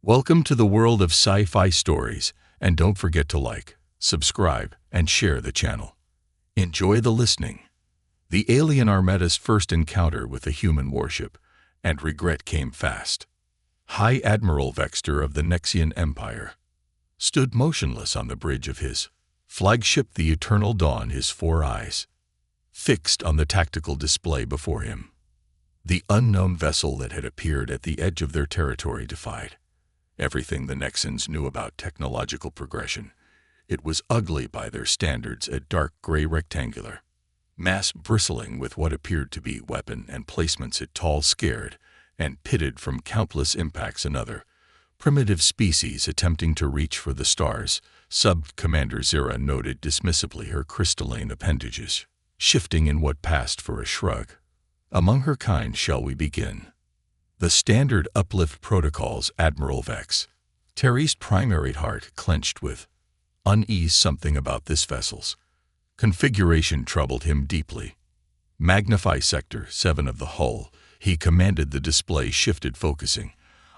Welcome to the world of sci-fi stories, and don't forget to like, subscribe, and share the channel. Enjoy the listening. The alien Armada's first encounter with a human warship, and regret came fast. High Admiral Vexter of the Nexian Empire stood motionless on the bridge of his flagship, the Eternal Dawn, his four eyes fixed on the tactical display before him. The unknown vessel that had appeared at the edge of their territory defied everything the Nexians knew about technological progression. It was ugly by their standards, a dark gray rectangular mass bristling with what appeared to be weapon emplacements. It tall, scared, and pitted from countless impacts. Another primitive species attempting to reach for the stars, Sub-Commander Zira noted dismissively, her crystalline appendages shifting in what passed for a shrug. Among her kind, shall we begin? The standard uplift protocols, Admiral Vex. Terry's primary heart clenched with unease. Something about this vessel's configuration troubled him deeply. Magnify Sector 7 of the hull, he commanded. The display shifted, focusing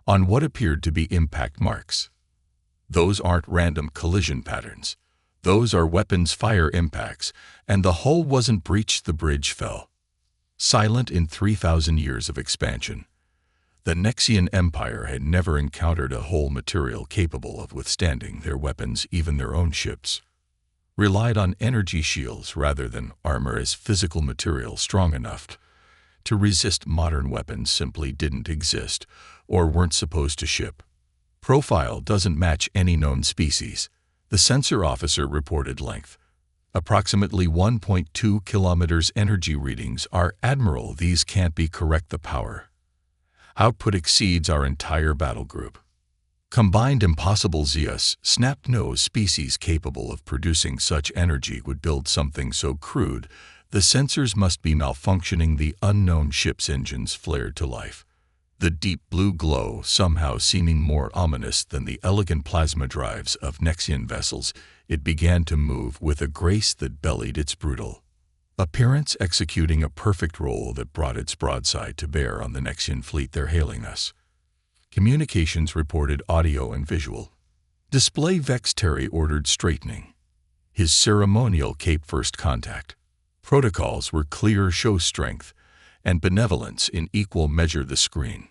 on what appeared to be impact marks. Those aren't random collision patterns. Those are weapons fire impacts, and the hull wasn't breached. The bridge fell silent in 3,000 years of expansion. The Nexian Empire had never encountered a hull material capable of withstanding their weapons. Even their own ships relied on energy shields rather than armor, as physical material strong enough to resist modern weapons simply didn't exist or weren't supposed to ship. Profile doesn't match any known species, the sensor officer reported. Length approximately 1.2 kilometers. Energy readings are, Admiral, these can't be correct. The power output exceeds our entire battle group combined. Impossible. Zeus snapped. No species capable of producing such energy would build something so crude. The sensors must be malfunctioning. The unknown ship's engines flared to life, the deep blue glow somehow seeming more ominous than the elegant plasma drives of Nexian vessels. It began to move with a grace that belied its brutal appearance, executing a perfect roll that brought its broadside to bear on the Nexian fleet. They're hailing us. Communications reported audio and visual display. Vex Terry ordered straightening his ceremonial cape. First contact protocols were clear. Show strength and benevolence in equal measure. The screen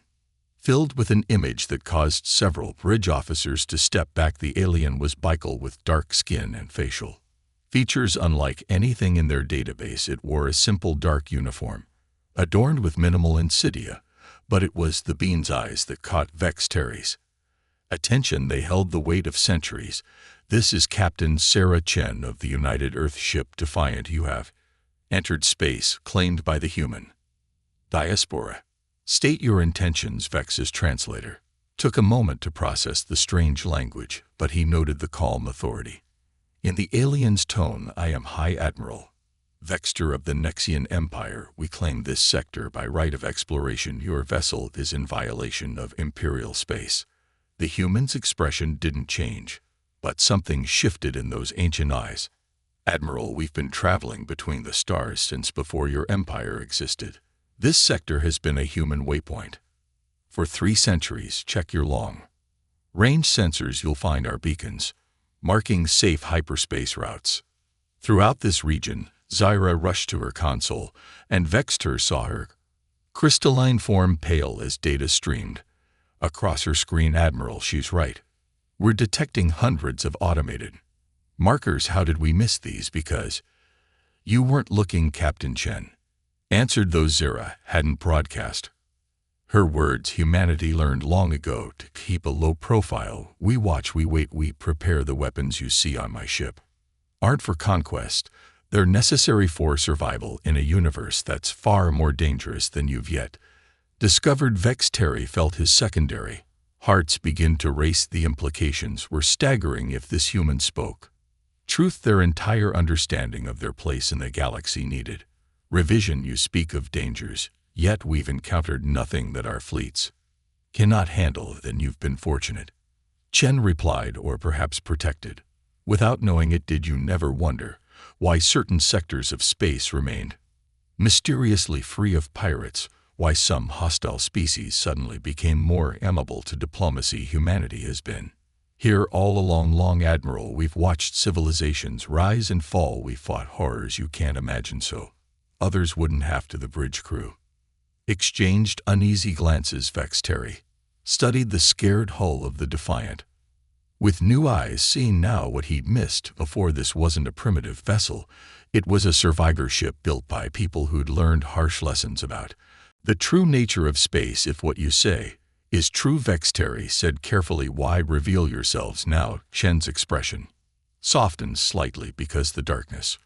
filled with an image that caused several bridge officers to step back. The alien was bipedal with dark skin and facial features unlike anything in their database. It wore a simple dark uniform adorned with minimal insignia, but it was the bean's eyes that caught Vex Terry's attention. They held the weight of centuries. This is Captain Sarah Chen of the United Earth ship Defiant. You have entered space claimed by the human diaspora. State your intentions. Vex's translator took a moment to process the strange language, but he noted the calm authority in the alien's tone. I am High Admiral Vexter of the Nexian Empire. We claim this sector by right of exploration. Your vessel is in violation of Imperial space. The human's expression didn't change, but something shifted in those ancient eyes. Admiral, we've been traveling between the stars since before your empire existed. This sector has been a human waypoint for 3 centuries. Check your long-range sensors. You'll find our beacons marking safe hyperspace routes throughout this region. Zyra rushed to her console, and Vexter saw her crystalline form pale as data streamed across her screen. Admiral, she's right. We're detecting hundreds of automated markers. How did we miss these? Because you weren't looking, Captain Chen answered. Those Zira hadn't broadcast her words. Humanity learned long ago to keep a low profile. We watch, we wait, we prepare. The weapons you see on my ship aren't for conquest. They're necessary for survival in a universe that's far more dangerous than you've yet discovered. Vex Terry felt his secondary hearts begin to race. The implications were staggering. If this human spoke truth, their entire understanding of their place in the galaxy needed revision. You speak of dangers, yet we've encountered nothing that our fleets cannot handle. Then you've been fortunate, Chen replied, or perhaps protected. Without knowing it, did you never wonder why certain sectors of space remained mysteriously free of pirates, why some hostile species suddenly became more amenable to diplomacy humanity has been. Here all along, Long Admiral, we've watched civilizations rise and fall. We fought horrors you can't imagine so others wouldn't have to. The bridge crew exchanged uneasy glances. Vex Terry studied the scared hull of the Defiant, with new eyes, seeing now what he'd missed before. This wasn't a primitive vessel. It was a survivor ship built by people who'd learned harsh lessons about the true nature of space. If what you say is true, Vex Terry said carefully. Why reveal yourselves now? Chen's expression softened slightly because the darkness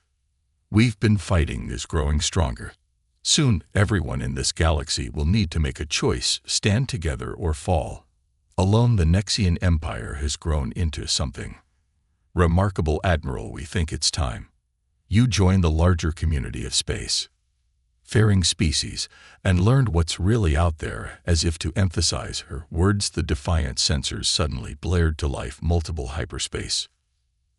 we've been fighting is growing stronger. Soon, everyone in this galaxy will need to make a choice, stand together or fall alone. The Nexian Empire has grown into something remarkable, Admiral. We think it's time you join the larger community of space faring species and learned what's really out there. As if to emphasize her words, the Defiant sensors suddenly blared to life. Multiple hyperspace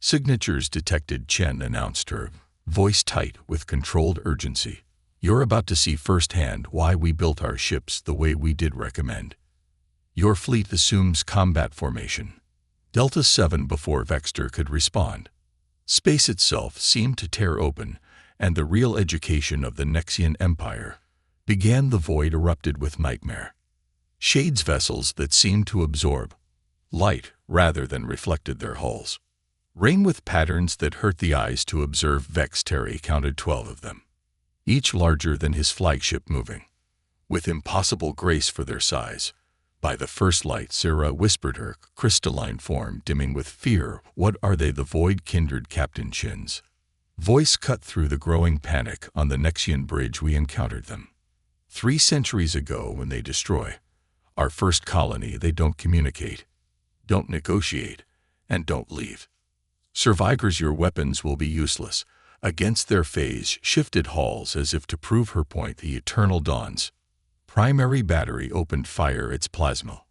signatures detected, Chen announced, her voice tight with controlled urgency. You're about to see firsthand why we built our ships the way we did. Recommend your fleet assumes combat formation. Delta 7. Before Vexter could respond, space itself seemed to tear open, and the real education of the Nexian Empire began. The void erupted with nightmare shades, vessels that seemed to absorb light rather than reflected their hulls rain with patterns that hurt the eyes to observe. Vex Terry counted 12 of them, each larger than his flagship, moving with impossible grace for their size. By the first light, Sarah whispered, her crystalline form dimming with fear. What are they? The void kindred. Captain Chen's voice cut through the growing panic. On the Nexian bridge we encountered them 3 centuries ago when they destroy our first colony. They don't communicate, don't negotiate, and don't leave survivors. Your weapons will be useless against their phase-shifted hulls. As if to prove her point, the Eternal Dawn's primary battery opened fire, its plasma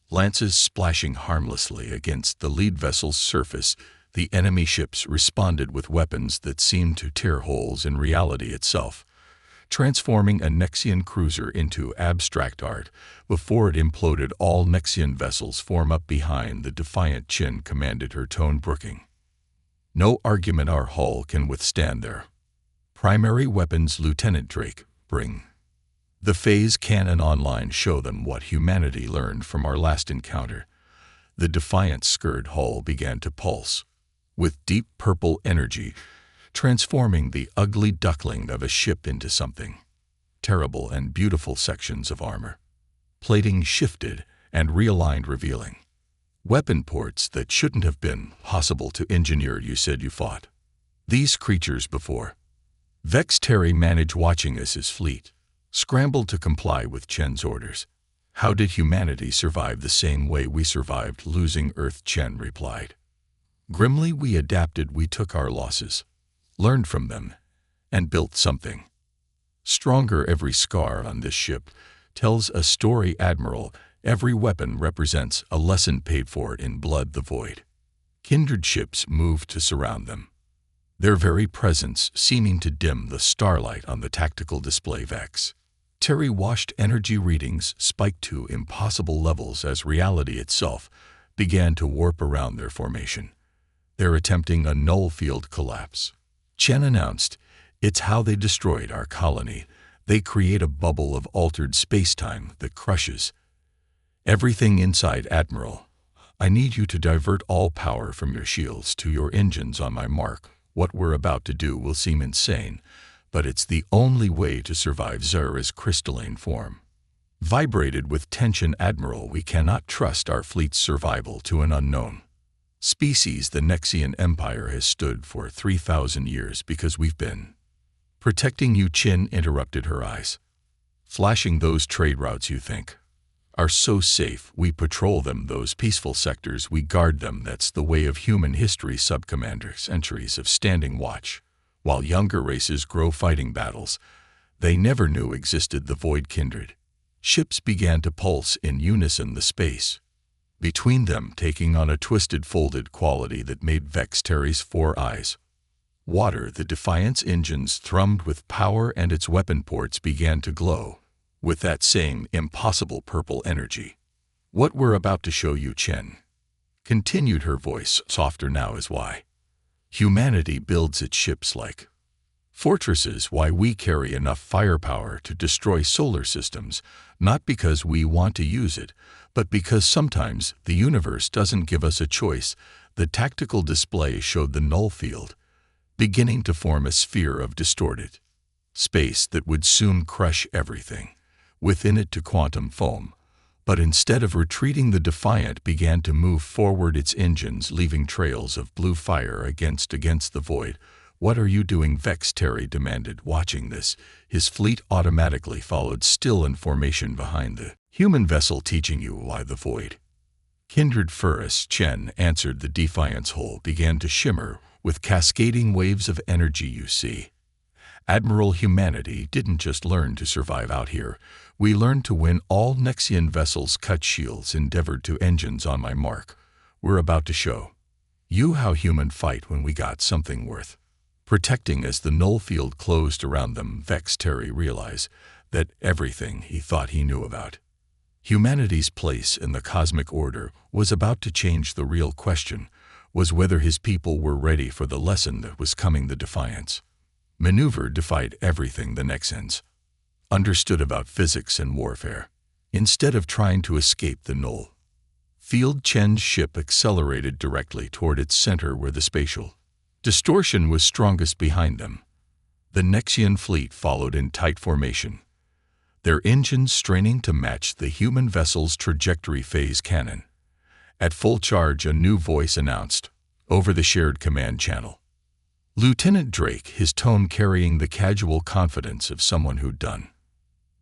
lances splashing harmlessly against the lead vessel's surface. The enemy ships responded with weapons that seemed to tear holes in reality itself, transforming a Nexian cruiser into abstract art. Before it imploded, all Nexian vessels form up behind the Defiant. Chen commanded, her tone brooking no argument. Our hull can withstand their primary weapons. Lieutenant Drake, bring the phase cannon online. Show them what humanity learned from our last encounter. The Defiant's scored hull began to pulse with deep purple energy, transforming the ugly duckling of a ship into something terrible. And beautiful sections of armor plating shifted and realigned, revealing weapon ports that shouldn't have been possible to engineer. You said you fought these creatures before. Vex Terry managed, watching as his fleet scrambled to comply with Chen's orders. How did humanity survive? The same way we survived losing Earth, Chen replied grimly. We adapted. We took our losses, learned from them, and built something stronger. Every scar on this ship tells a story, Admiral. Every weapon represents a lesson paid for in blood. The void kindred ships moved to surround them, their very presence seeming to dim the starlight on the tactical display. Vex Terry watched energy readings spike to impossible levels as reality itself began to warp around their formation. They're attempting a null field collapse, Chen announced. It's how they destroyed our colony. They create a bubble of altered space-time that crushes everything inside. Admiral, I need you to divert all power from your shields to your engines. On my mark. What we're about to do will seem insane, but it's the only way to survive. Zara's crystalline form vibrated with tension. Admiral, we cannot trust our fleet's survival to an unknown species. The Nexian Empire has stood for 3,000 years because we've been protecting you. Chen interrupted, her eyes flashing. Those trade routes you think are so safe, we patrol them. Those peaceful sectors, we guard them. That's the way of human history. Subcommander, centuries of standing watch while younger races grow fighting battles they never knew existed. The void kindred ships began to pulse in unison, the space between them taking on a twisted, folded quality that made Vex Terry's 4 eyes water. The Defiant's engines thrummed with power and its weapon ports began to glow with that same impossible purple energy. "What we're about to show you, Chen," continued her voice, softer now, "is why humanity builds its ships like fortresses, why we carry enough firepower to destroy solar systems, not because we want to use it, but because sometimes the universe doesn't give us a choice." The tactical display showed the null field, beginning to form a sphere of distorted space that would soon crush everything within it to quantum foam. But instead of retreating, the Defiant began to move forward, its engines leaving trails of blue fire against the void. "What are you doing?" Vex Terry demanded. "Watching this." His fleet automatically followed, still in formation behind the human vessel. "Teaching you why the void kindred first," Chen answered. The Defiant's hull began to shimmer with cascading waves of energy. "You see, Admiral, humanity didn't just learn to survive out here. We learned to win." All Nexian vessels cut shields, endeavored to engines. "On my mark, we're about to show you how human fight when we got something worth protecting." As the null field closed around them, Vex Terry realized that everything he thought he knew about humanity's place in the cosmic order was about to change. The real question was whether his people were ready for the lesson that was coming. The Defiant's maneuver defied everything the Nexians understood about physics and warfare. Instead of trying to escape the null field, Chen's ship accelerated directly toward its center, where the spatial distortion was strongest. Behind them, the Nexian fleet followed in tight formation, their engines straining to match the human vessel's trajectory. "Phase cannon at full charge," a new voice announced over the shared command channel. Lieutenant Drake, his tone carrying the casual confidence of someone who'd done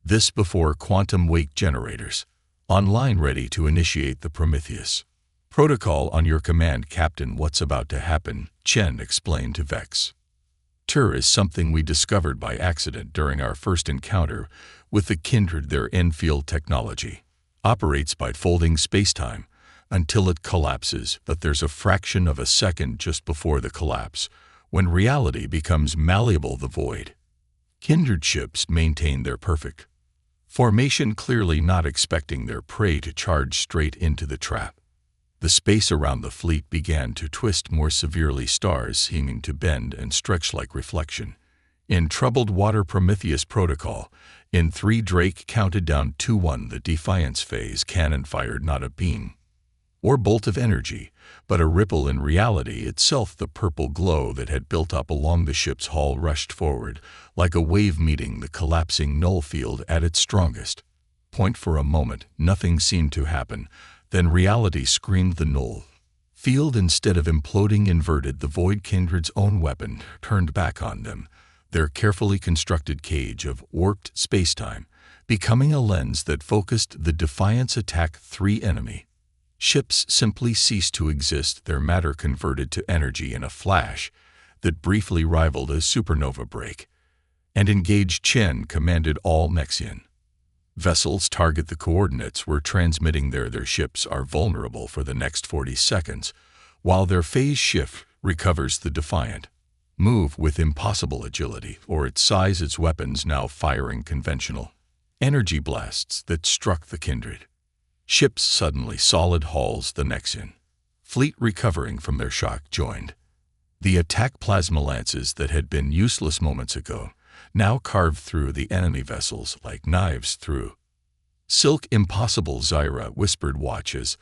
this before. "Quantum wake generators online, ready to initiate the Prometheus protocol." "On your command, Captain." "What's about to happen," Chen explained to Vex Ter, "is something we discovered by accident during our first encounter with the kindred. Their in-field technology operates by folding spacetime until it collapses, but there's a fraction of a second just before the collapse when reality becomes malleable. The void kindred ships maintain their perfect formation, clearly not expecting their prey to charge straight into the trap. The space around the fleet began to twist more severely, stars seeming to bend and stretch like reflection in troubled water. Prometheus protocol in 3. Drake counted down 2-1. The Defiant's phase cannon fired not a beam or bolt of energy, but a ripple in reality itself. The purple glow that had built up along the ship's hull rushed forward like a wave, meeting the collapsing null field at its strongest point. For a moment, nothing seemed to happen. Then reality screamed. The null field, instead of imploding, inverted. The void kindred's own weapon turned back on them, their carefully constructed cage of warped spacetime becoming a lens that focused the Defiant's attack. 3 enemy ships simply ceased to exist, their matter converted to energy in a flash that briefly rivaled a supernova break. And engaged. Chen commanded all Nexian vessels target the coordinates we're transmitting there. Their ships are vulnerable for the next 40 seconds while their phase shift recovers. The Defiant move with impossible agility, or its size, its weapons now firing conventional energy blasts that struck the kindred ships suddenly solid hulls. The Nexian fleet, recovering from their shock, joined the attack. Plasma lances that had been useless moments ago now carved through the enemy vessels like knives through silk. "Impossible," Zyra whispered. "Watch as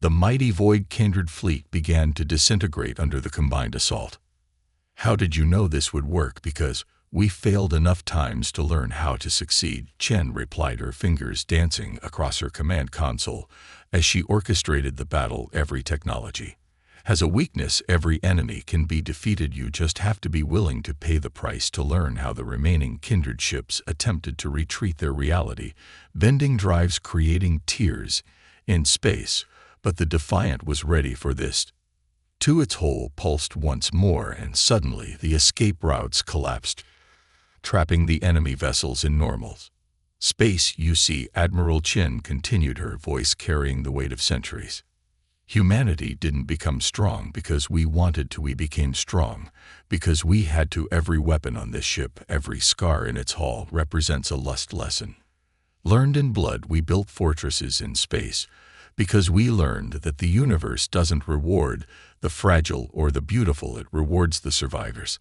the mighty void kindred fleet began to disintegrate under the combined assault." "How did you know this would work?" "Because we failed enough times to learn how to succeed," Chen replied, her fingers dancing across her command console as she orchestrated the battle. "Every technology has a weakness. Every enemy can be defeated. You just have to be willing to pay the price to learn how." The remaining kindred ships attempted to retreat, their reality bending drives creating tears in space, but the Defiant was ready for this. To its hull pulsed once more, and suddenly the escape routes collapsed, trapping the enemy vessels in normal space. "You see," Admiral Chen continued, her voice carrying the weight of centuries, "humanity didn't become strong because we wanted to. We became strong because we had to. Every weapon on this ship, every scar in its hull represents a lost lesson. Learned in blood, we built fortresses in space, because we learned that the universe doesn't reward the fragile or the beautiful, it rewards the survivors.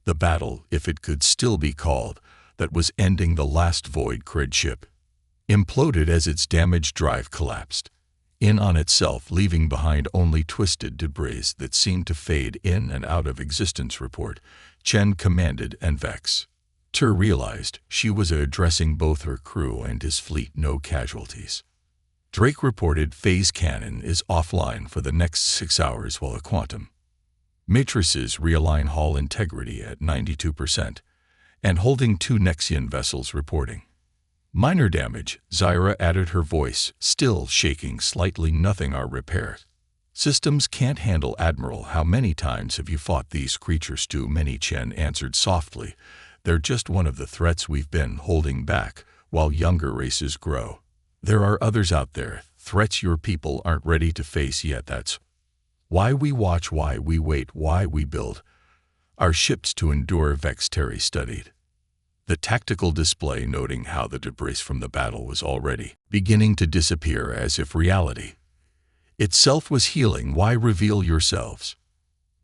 The battle, if it could still be called, that was ending the last void crid ship, imploded as its damaged drive collapsed in on itself, leaving behind only twisted debris that seemed to fade in and out of existence. Report, Chen commanded, and Vex Ter realized she was addressing both her crew and his fleet. No casualties. Drake reported phase cannon is offline for the next 6 hours while the quantum matrices realign hull integrity at 92%, and holding 2 Nexian vessels reporting minor damage. Zyra added, her voice still shaking slightly. Nothing, our repair systems can't handle. Admiral, how many times have you fought these creatures? Too many, Chen answered softly. They're just one of the threats we've been holding back while younger races grow. There are others out there, threats your people aren't ready to face yet. That's why we watch, why we wait, why we build our ships to endure. Vex Ter studied the tactical display, noting how the debris from the battle was already beginning to disappear, as if reality itself was healing. Why reveal yourselves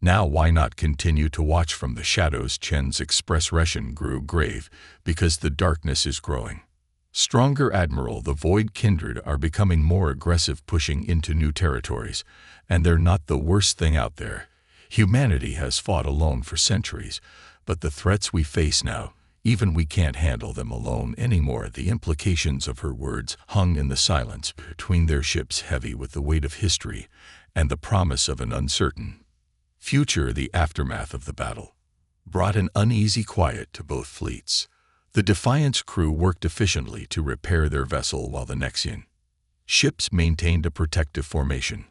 now? Why not continue to watch from the shadows? Chen's expression grew grave. Because the darkness is growing stronger, Admiral. The Void Kindred are becoming more aggressive, pushing into new territories, and they're not the worst thing out there. Humanity has fought alone for centuries, but the threats we face now, even we can't handle them alone anymore. The implications of her words hung in the silence between their ships, heavy with the weight of history and the promise of an uncertain future. The aftermath of the battle brought an uneasy quiet to both fleets. The Defiant's crew worked efficiently to repair their vessel while the Nexian ships maintained a protective formation,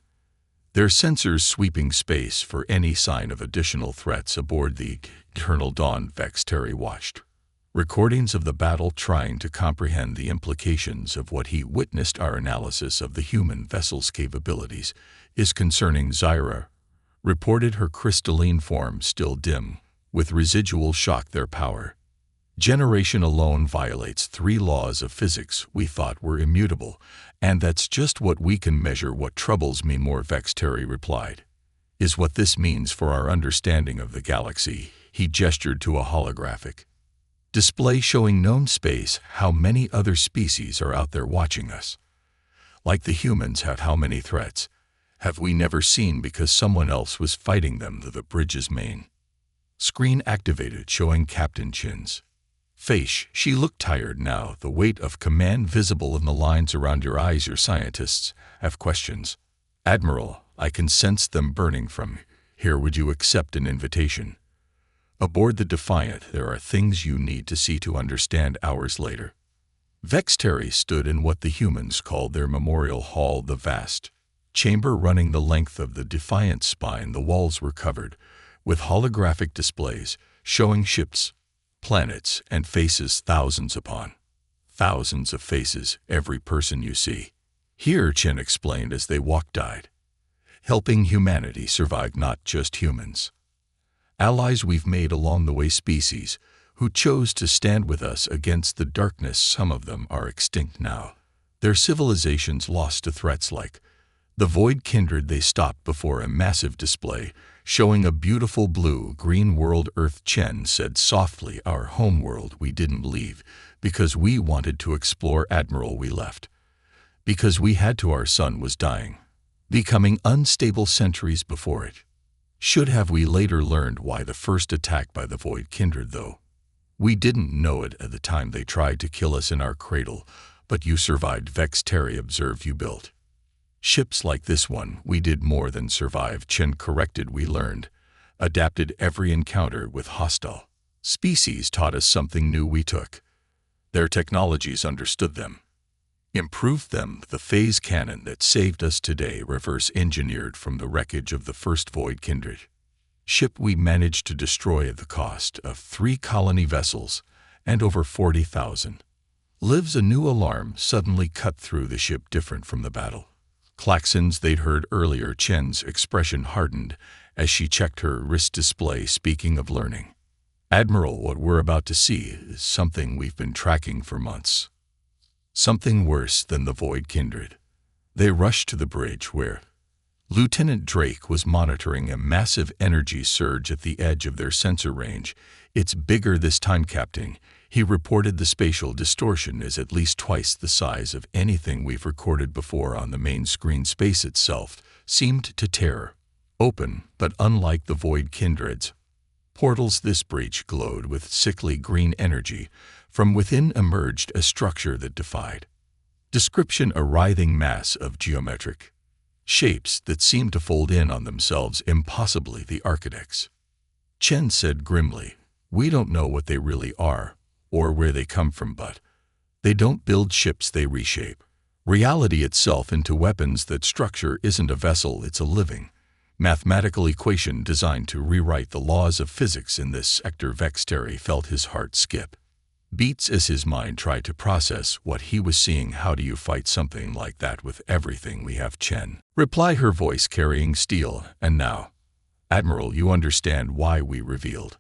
their sensors sweeping space for any sign of additional threats aboard the Eternal Dawn. Vex Ter watched recordings of the battle, trying to comprehend the implications of what he witnessed. Our analysis of the human vessel's capabilities is concerning. Zyra reported, her crystalline form still dim with residual shock. Their power generation alone violates 3 laws of physics we thought were immutable, and that's just what we can measure. What troubles me more, Vex Ter replied, is what this means for our understanding of the galaxy. He gestured to a holographic display showing known space. How many other species are out there watching us? Like the humans have. How many threats have we never seen because someone else was fighting them? The bridge's main screen activated, showing Captain Chen's face. She looked tired now, the weight of command visible in the lines around your eyes. Your scientists have questions, Admiral. I can sense them burning from here. Would you accept an invitation aboard the Defiant? There are things you need to see to understand. Hours later, Vex Ter stood in what the humans called their memorial hall, the vast chamber running the length of the Defiant's spine. The walls were covered with holographic displays showing ships, planets, and faces. Thousands upon thousands of faces. Every person you see here, Chen explained as they walked, died helping humanity survive. Not just humans, allies we've made along the way, species who chose to stand with us against the darkness. Some of them are extinct now, their civilizations lost to threats like the Void Kindred. They stopped before a massive display showing a beautiful blue-green world. Earth, Chen said softly, our homeworld. We didn't leave because we wanted to explore, Admiral. We left because we had to. Our sun was dying, becoming unstable centuries before it should have. We later learned why the first attack by the Void Kindred, though we didn't know it at the time. They tried to kill us in our cradle, but you survived. Vex Ter observed, you built ships like this one. We did more than survive, Chen corrected. We learned, adapted. Every encounter with hostile species taught us something new. We took their technologies, understood them, improved them. The phase cannon that saved us today, reverse engineered from the wreckage of the first Void Kindred ship we managed to destroy at the cost of 3 colony vessels and over 40,000 lives. A new alarm suddenly cut through the ship, different from the battle klaxons they'd heard earlier. Chen's expression hardened as she checked her wrist display. Speaking of learning, Admiral, what we're about to see is something we've been tracking for months. Something worse than the Void Kindred. They rushed to the bridge where Lieutenant Drake was monitoring a massive energy surge at the edge of their sensor range. "It's bigger this time, Captain." He reported the spatial distortion is at least twice the size of anything we've recorded before on the main screen. Space itself seemed to tear open, but unlike the Void Kindred's portals, this breach glowed with sickly green energy. From within emerged a structure that defied description, a writhing mass of geometric shapes that seemed to fold in on themselves impossibly. "The architects," Chen said grimly. "We don't know what they really are or where they come from, but they don't build ships, they reshape reality itself into weapons. That structure isn't a vessel, it's a living mathematical equation designed to rewrite the laws of physics in this sector." Vexteri felt his heart skip beats as his mind tried to process what he was seeing. "How do you fight something like that with everything we have?" Chen replied, her voice carrying steel. "And now, Admiral, you understand why we revealed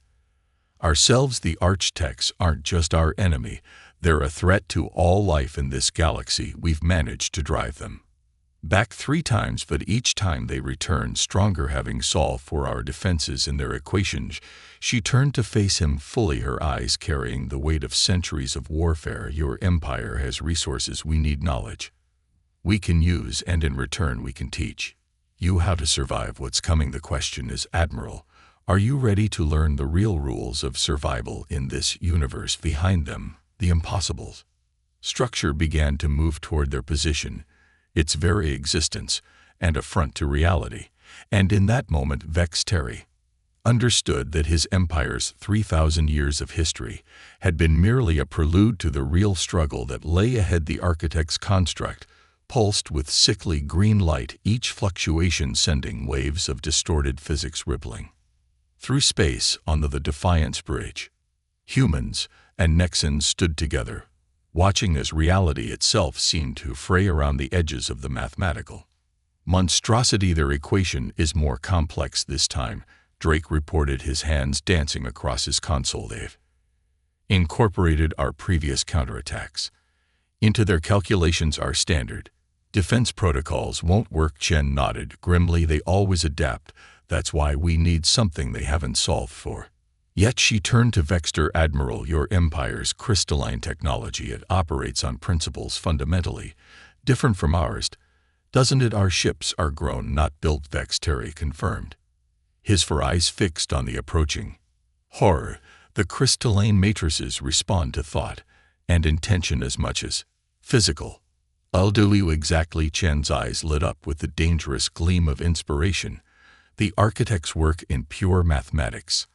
ourselves. The Architects aren't just our enemy, they're a threat to all life in this galaxy. We've managed to drive them back 3 times, but each time they returned stronger, having solved for our defenses in their equations." She turned to face him fully, her eyes carrying the weight of centuries of warfare. "Your empire has resources we need, knowledge we can use, and in return we can teach you how to survive what's coming. The question is, Admiral, are you ready to learn the real rules of survival in this universe?" Behind them, the impossible structure began to move toward their position, its very existence an affront to reality. And in that moment, Vexteri understood that his empire's 3,000 years of history had been merely a prelude to the real struggle that lay ahead. The Architect's construct pulsed with sickly green light, each fluctuation sending waves of distorted physics rippling through space. On the Defiance Bridge, humans and Nexans stood together, watching as reality itself seemed to fray around the edges of the mathematical monstrosity. "Their equation is more complex this time," Drake reported, his hands dancing across his console. "They've incorporated our previous counterattacks into their calculations. Our standard defense protocols won't work." Chen nodded grimly. "They always adapt. That's why we need something they haven't solved for yet." She turned to Vexter. "Admiral, your empire's crystalline technology, it operates on principles fundamentally different from ours, doesn't it?" "Our ships are grown, not built," Vexteri confirmed, his eyes fixed on the approaching horror. "The crystalline matrices respond to thought and intention as much as physical." "I'll do you exactly." Chen's eyes lit up with the dangerous gleam of inspiration. "The Architects work in pure mathematics,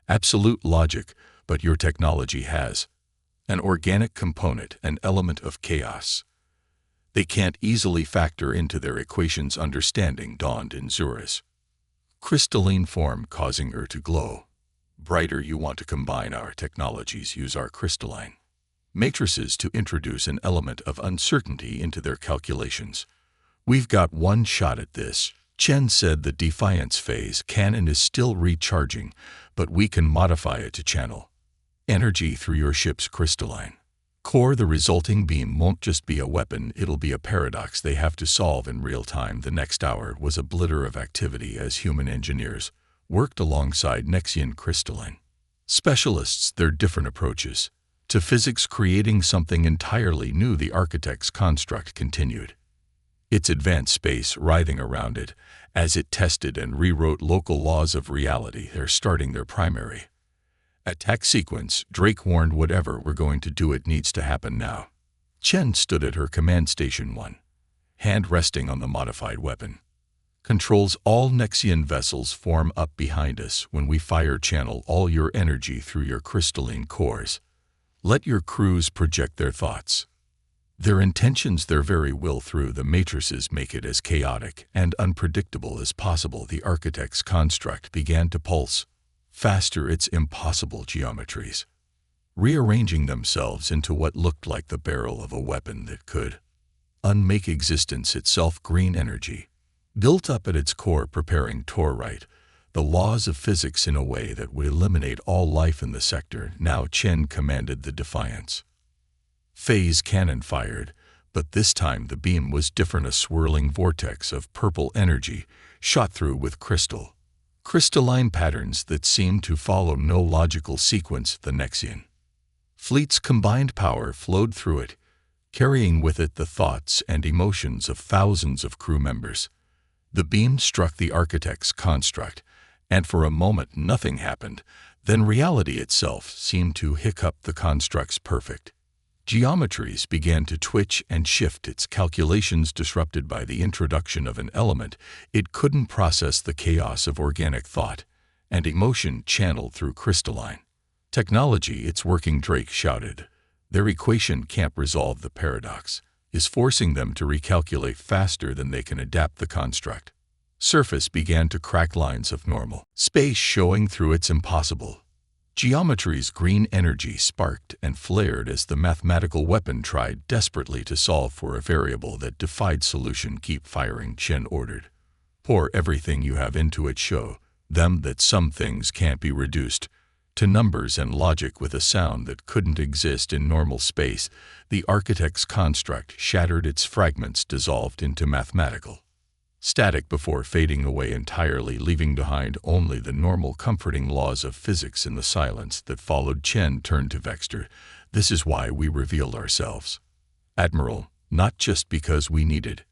absolute logic, but your technology has an organic component, an element of chaos they can't easily factor into their equations." Understanding dawned in Zura's crystalline form, causing her to glow brighter. "You want to combine our technologies, use our crystalline matrices to introduce an element of uncertainty into their calculations. We've got one shot at this," Chen said. "The Defiance phase cannon is still recharging, but we can modify it to channel energy through your ship's crystalline core. The resulting beam won't just be a weapon, it'll be a paradox they have to solve in real time." The next hour was a blitter of activity as human engineers worked alongside Nexian crystalline specialists, their different approaches to physics creating something entirely new. The Architect's construct continued its advanced space, writhing around it as it tested and rewrote local laws of reality. "They're starting their primary attack sequence," Drake warned. "Whatever we're going to do, it needs to happen now." Chen stood at her command station, one hand resting on the modified weapon controls. "All Nexian vessels form up behind us. When we fire, channel all your energy through your crystalline cores. Let your crews project their thoughts, their intentions, their very will through the matrices. Make it as chaotic and unpredictable as possible." The Architect's construct began to pulse faster, its impossible geometries rearranging themselves into what looked like the barrel of a weapon that could unmake existence itself. Green energy built up at its core, preparing to rewrite the laws of physics in a way that would eliminate all life in the sector. Now Chen commanded the Defiance Phase cannon fired, but this time the beam was different, a swirling vortex of purple energy shot through with crystalline patterns that seemed to follow no logical sequence. The Nexian fleet's combined power flowed through it, carrying with it the thoughts and emotions of thousands of crew members. The beam struck the architect's construct, and for a moment nothing happened. Then reality itself seemed to hiccup. The construct's perfect geometries began to twitch and shift, its calculations disrupted by the introduction of an element it couldn't process, the chaos of organic thought and emotion channeled through crystalline technology. "It's working," Drake shouted. "Their equation can't resolve the paradox, is forcing them to recalculate faster than they can adapt." The construct surface began to crack, lines of normal space showing through its impossible geometries. Green energy sparked and flared as the mathematical weapon tried desperately to solve for a variable that defied solution. "Keep firing," Chen ordered. "Pour everything you have into it. Show them that some things can't be reduced to numbers and logic." With a sound that couldn't exist in normal space, the architect's construct shattered, its fragments dissolved into mathematical static before fading away entirely, leaving behind only the normal comforting laws of physics. In the silence that followed, Chen turned to Vexter. "This is why we revealed ourselves, Admiral, not just because we needed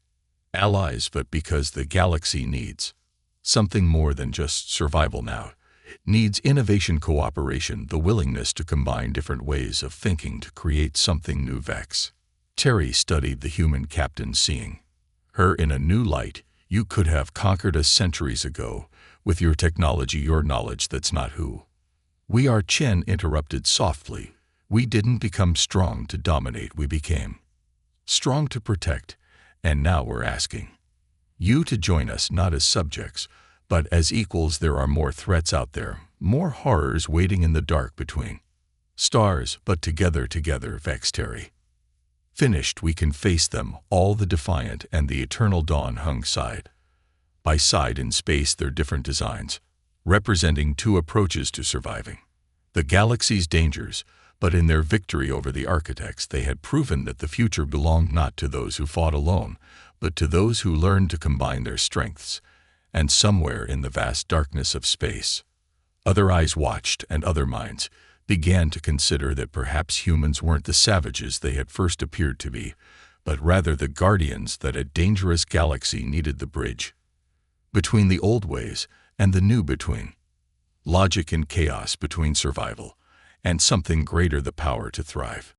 allies, but because the galaxy needs something more than just survival now. It needs innovation, cooperation, the willingness to combine different ways of thinking to create something new." Vex Terry studied the human captain, seeing her in a new light. "You could have conquered us centuries ago with your technology, your knowledge. That's not who we are." Chen interrupted softly. "We didn't become strong to dominate, we became strong to protect. And now we're asking you to join us, not as subjects, but as equals. There are more threats out there, more horrors waiting in the dark between stars, but together, Vex Terry finished, we can face them all." The defiant and the eternal dawn hung side by side in space, their different designs representing two approaches to surviving the galaxy's dangers. But in their victory over the architects, they had proven that the future belonged not to those who fought alone, but to those who learned to combine their strengths. And somewhere in the vast darkness of space, other eyes watched and other minds began to consider that perhaps humans weren't the savages they had first appeared to be, but rather the guardians that a dangerous galaxy needed, the bridge between the old ways and the new, between logic and chaos, between survival and something greater, the power to thrive.